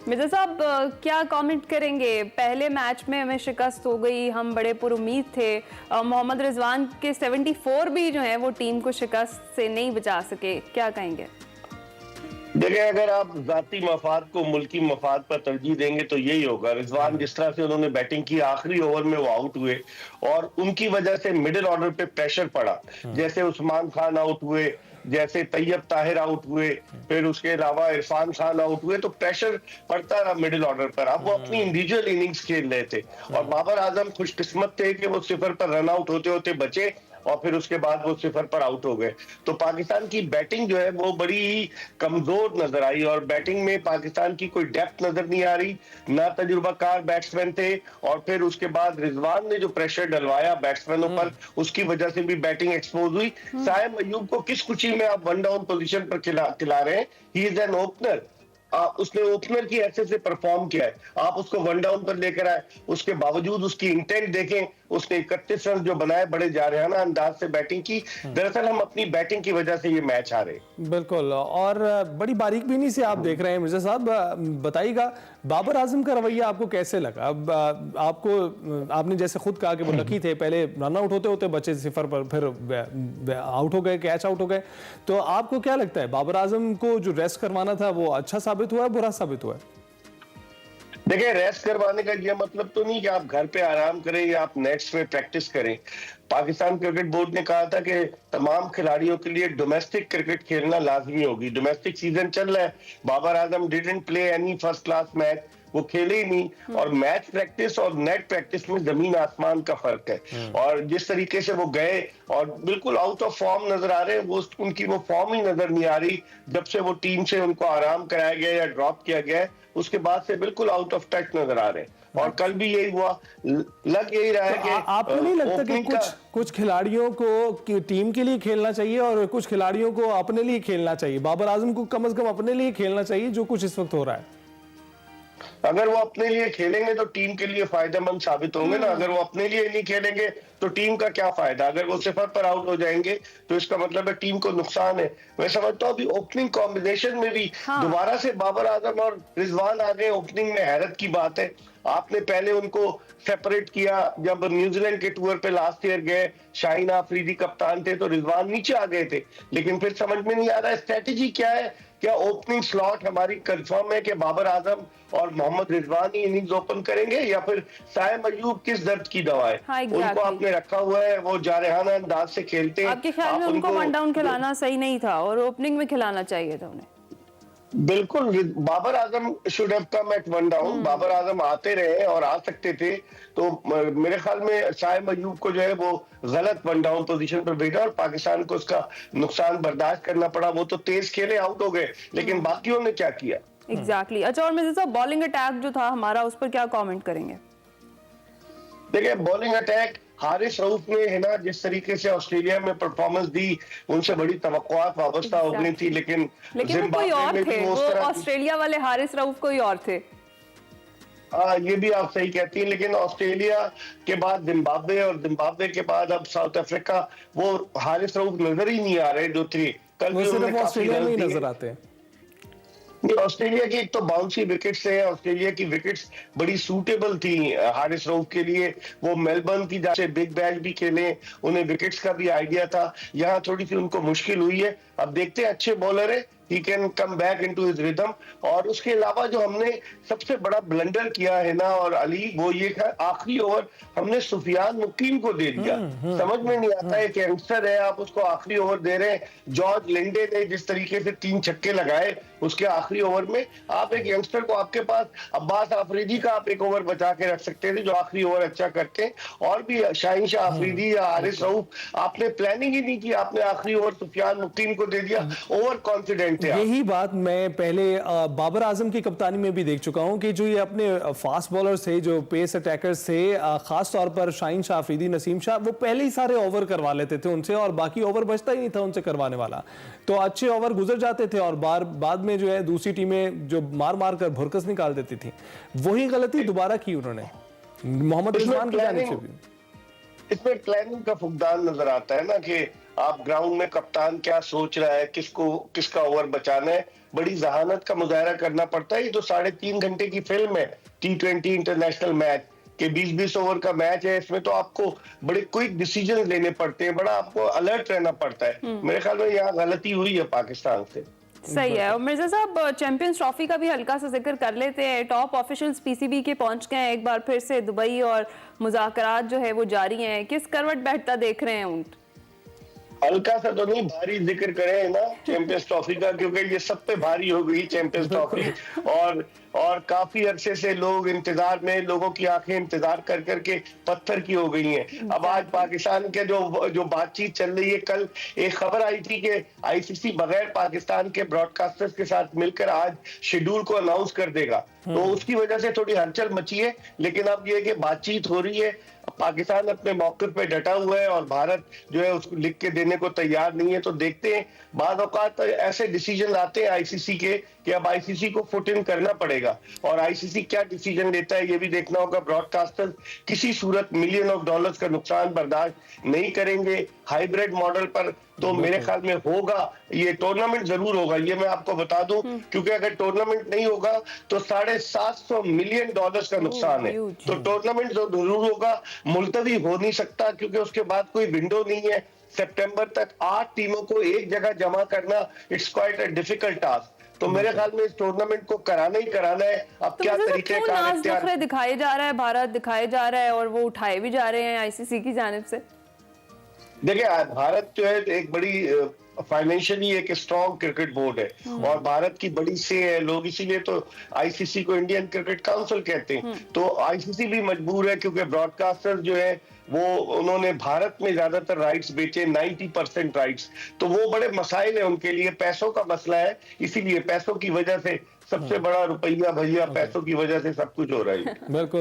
मिर्जा साहब क्या कमेंट करेंगे? पहले मैच में हमें शिकस्त हो गई, हम बड़े पुरुम्मीद थे। मोहम्मद रिजवान के 74 भी जो है वो टीम को शिकस्त से नहीं बचा सके, क्या कहेंगे? देखिए, अगर आप जाती मफाद को मुल्की मफाद पर तरजीह देंगे तो यही होगा। रिजवान जिस तरह से उन्होंने बैटिंग की, आखिरी ओवर में वो आउट हुए और उनकी वजह से मिडिल ऑर्डर पे प्रेशर पड़ा। जैसे उस्मान खान आउट हुए, जैसे तैयब ताहिर आउट हुए, फिर उसके अलावा इरफान खान आउट हुए, तो प्रेशर पड़ता रहा मिडिल ऑर्डर पर। अब वो अपनी इंडिविजुअल इनिंग्स खेल रहे थे और बाबर आजम खुशकिस्मत थे कि वो 0 पर रन आउट होते होते बचे और फिर उसके बाद वो 0 पर आउट हो गए। तो पाकिस्तान की बैटिंग जो है वो बड़ी ही कमजोर नजर आई और बैटिंग में पाकिस्तान की कोई डेप्थ नजर नहीं आ रही, ना तजुर्बाकार बैट्समैन थे। और फिर उसके बाद रिजवान ने जो प्रेशर डलवाया बैट्समैनों पर, उसकी वजह से भी बैटिंग एक्सपोज हुई। साइम अयूब को किस खुशी में आप वन डाउन पोजीशन पर खिला रहे हैं? He is an opener. उसने ओपनर की हैसियत से परफॉर्म किया है, आप उसको वन डाउन पर लेकर आए, उसके बावजूद उसकी इंटेंट देखें, उसने 31 रन जो बनाए बड़े जारहाना अंदाज से बैटिंग की। दरअसल हम अपनी बैटिंग की वजह से ये मैच हारे। बिल्कुल, और बड़ी बारीकबीनी से आप देख रहे हैं मिर्जा साहब। बताइएगा बाबर आजम का रवैया आपको कैसे लगा? अब आपने जैसे खुद कहा कि वो लकी थे, पहले रन आउट होते होते बचे 0 पर, फिर आउट हो गए, कैच आउट हो गए। तो आपको क्या लगता है बाबर आजम को जो रेस्ट करवाना था वो अच्छा साबित हुआ, बुरा साबित हुआ? देखिए, रेस्ट करवाने का यह मतलब तो नहीं कि आप घर पे आराम करें या आप नेट्स में प्रैक्टिस करें। पाकिस्तान क्रिकेट बोर्ड ने कहा था कि तमाम खिलाड़ियों के लिए डोमेस्टिक क्रिकेट खेलना लाजमी होगी। डोमेस्टिक सीजन चल रहा है, Babar Azam didn't play any first class match, वो खेले ही नहीं। और मैच प्रैक्टिस और नेट प्रैक्टिस में जमीन आसमान का फर्क है। और जिस तरीके से वो गए और बिल्कुल आउट ऑफ फॉर्म नजर आ रहे हैं, वो उनकी वो फॉर्म ही नजर नहीं आ रही। जब से वो टीम से उनको आराम कराया गया या ड्रॉप किया गया है, उसके बाद से बिल्कुल आउट ऑफ टच नजर आ रहे हैं। और कल भी यही हुआ, लग यही रहा है तो कि आपको नहीं लगता कि कुछ खिलाड़ियों को टीम के लिए खेलना चाहिए और कुछ खिलाड़ियों को अपने लिए खेलना चाहिए? बाबर आजम को कम से कम अपने लिए खेलना चाहिए, जो कुछ इस वक्त हो रहा है। अगर वो अपने लिए खेलेंगे तो टीम के लिए फायदेमंद साबित होंगे ना। अगर वो अपने लिए नहीं खेलेंगे तो टीम का क्या फायदा? अगर वो 0 पर आउट हो जाएंगे तो इसका मतलब है टीम को नुकसान है। मैं समझता हूँ अभी ओपनिंग कॉम्बिनेशन में भी दोबारा से बाबर आजम और रिजवान आ गए ओपनिंग में, हैरत की बात है। आपने पहले उनको सेपरेट किया, जब न्यूजीलैंड के टूर पे लास्ट ईयर गए, शाहीन आफरीदी कप्तान थे तो रिजवान नीचे आ गए थे। लेकिन फिर समझ में नहीं आ रहा स्ट्रेटेजी क्या है। क्या ओपनिंग स्लॉट हमारी कंफर्म है कि बाबर आजम और मोहम्मद रिजवान ही इनिंग्स ओपन करेंगे, या फिर साइम अयूब किस दर्द की दवा है? उनको आपने रखा हुआ है, वो जारहाना अंदाज से खेलते हैं। आपके ख्याल में उनको वन डाउन खिलाना सही नहीं था और ओपनिंग में खिलाना चाहिए था उन्हें? बिल्कुल, Babar Azam should have come at one down. Babar Azam आते रहे और आ सकते थे, तो मेरे ख्याल में साइम अयूब को जो है वो गलत वन डाउन पोजीशन पर भेजा और पाकिस्तान को उसका नुकसान बर्दाश्त करना पड़ा। वो तो तेज खेले, आउट हो गए, लेकिन बाकियों ने क्या किया? एग्जैक्टली। अच्छा, और मिर्जा साहब बॉलिंग अटैक जो था हमारा, उस पर क्या कमेंट करेंगे? देखिए, बॉलिंग अटैक हारिस रऊफ ने है ना, जिस तरीके से ऑस्ट्रेलिया में परफॉर्मेंस दी, उनसे बड़ी तवक्कुआत वाबस्ता हो गई थी। लेकिन वो कोई और थे, वो ऑस्ट्रेलिया वाले हारिस रऊफ कोई और थे। ये भी आप सही कहती हैं, लेकिन ऑस्ट्रेलिया के बाद जिम्बाब्वे और जिम्बाब्वे के बाद अब साउथ अफ्रीका, वो हारिस रऊफ नजर ही नहीं आ रहे जो थे कल। वो सिर्फ ऑस्ट्रेलिया में ही नजर आते हैं। ऑस्ट्रेलिया की एक तो बाउंसी विकेट्स है, ऑस्ट्रेलिया की विकेट्स बड़ी सूटेबल थी हारिस रऊफ के लिए। वो मेलबर्न की जैसे बिग बैश भी खेले, उन्हें विकेट्स का भी आइडिया था। यहाँ थोड़ी सी उनको मुश्किल हुई है। अब देखते हैं, अच्छे बॉलर है, he can come back into his rhythm। और उसके अलावा जो हमने सबसे बड़ा ब्लंडर किया है ना और अली, वो ये था आखिरी ओवर हमने सुफियान मुकीम को दे दिया। समझ में नहीं आता है कि यंगस्टर है, आप उसको आखिरी ओवर दे रहे हैं। जॉर्ज लिंडे ने जिस तरीके से 3 छक्के लगाए उसके आखिरी ओवर में, आप एक यंगस्टर को, आपके पास अब्बास आफरीदी का आप एक ओवर बचा के रख सकते थे जो आखिरी ओवर अच्छा करते हैं। और भी शाहीन शाह आफरीदी या हारिस रऊफ, आपने प्लानिंग ही नहीं की, आपने आखिरी ओवर सुफियान मुकीम को दे दिया। Over confident. यही बात मैं पहले बाबर आजम की कप्तानी में भी देख चुका हूं कि जो ये अपने फास्ट बॉलर्स थे, जो पेस अटैकर्स थे, खास तौर पर शाहीन शाह आफरीदी, नसीम शाह, वो पहले ही सारे ओवर करवा लेते थे उनसे और बाकी ओवर बचता ही नहीं था उनसे करवाने वाला। तो अच्छे ओवर गुजर जाते थे और बाद में जो है दूसरी टीमें जो मार मार कर भुरकस निकाल देती थी। वही गलती दोबारा की उन्होंने मोहम्मद रिजवान की जानिब से भी। इसमें प्लानिंग का फुकदान नजर आता है ना कि आप ग्राउंड में कप्तान क्या सोच रहा है, किसका ओवर बचाना है, बड़ी जहानत का मुजाहरा करना पड़ता है। ये तो 3.5 घंटे की फिल्म है, T20 इंटरनेशनल मैच के 20-20 ओवर का मैच है। इसमें तो आपको बड़े क्विक डिसीजन लेने पड़ते हैं, बड़ा आपको अलर्ट रहना पड़ता है। मेरे ख्याल में यहाँ गलती हुई है पाकिस्तान से। सही है। और मिर्जा साहब, चैंपियंस ट्रॉफी का भी हल्का सा जिक्र कर लेते हैं। टॉप ऑफिशियल्स पीसीबी के पहुंच गए हैं एक बार फिर से दुबई, और मुज़ाकरात जो है वो जारी हैं। किस करवट बैठता देख रहे हैं ऊंट? हल्का सा तो नहीं, भारी जिक्र करें ना चैंपियंस ट्रॉफी का, क्योंकि ये सब पे भारी हो गई चैंपियंस ट्रॉफी। और काफी अरसे से लोग इंतजार में, लोगों की आंखें इंतजार कर करके पत्थर की हो गई हैं। अब आज पाकिस्तान के जो बातचीत चल रही है, कल एक खबर आई थी कि आईसीसी बगैर पाकिस्तान के ब्रॉडकास्टर्स के साथ मिलकर आज शेड्यूल को अनाउंस कर देगा, तो उसकी वजह से थोड़ी हलचल मची है। लेकिन अब ये है कि बातचीत हो रही है, पाकिस्तान अपने मौक़िफ़ पे डटा हुआ है और भारत जो है उसको लिख के देने को तैयार नहीं है। तो देखते हैं, बाद औक़ात ऐसे डिसीजन आते हैं आईसीसी के कि अब आईसीसी को फुट इन करना पड़ेगा, और आईसीसी क्या डिसीजन लेता है ये भी देखना होगा। ब्रॉडकास्टर्स किसी सूरत $मिलियन ऑफ डॉलर्स का नुकसान बर्दाश्त नहीं करेंगे। हाइब्रिड मॉडल पर तो मेरे ख्याल में होगा, ये टूर्नामेंट जरूर होगा, ये मैं आपको बता दूं, क्योंकि अगर टूर्नामेंट नहीं होगा तो $750 मिलियन का नुकसान है। तो टूर्नामेंट जरूर होगा, मुलतवी हो नहीं सकता, क्योंकि उसके बाद कोई विंडो नहीं है। सितंबर तक 8 टीमों को एक जगह जमा करना, it's quite a difficult task. तो मेरे ख्याल में इस टूर्नामेंट को कराना ही कराना है। अब तो क्या तरीके का दिखाए जा रहा है, भारत दिखाए जा रहा है, और वो उठाए भी जा रहे हैं आईसीसी की जानिब से? देखिए, भारत जो है एक बड़ी फाइनेंशियली एक स्ट्रॉन्ग क्रिकेट बोर्ड है, और भारत की बड़ी से है, लोग इसीलिए तो आईसीसी को इंडियन क्रिकेट काउंसिल कहते हैं। तो आईसीसी भी मजबूर है, क्योंकि ब्रॉडकास्टर जो है वो उन्होंने भारत में ज्यादातर राइट्स बेचे, 90% राइट्स। तो वो बड़े मसाइल है उनके लिए, पैसों का मसला है, इसीलिए पैसों की वजह से सबसे बड़ा रुपया भैया, पैसों की वजह से सब कुछ हो रहा है। बिल्कुल।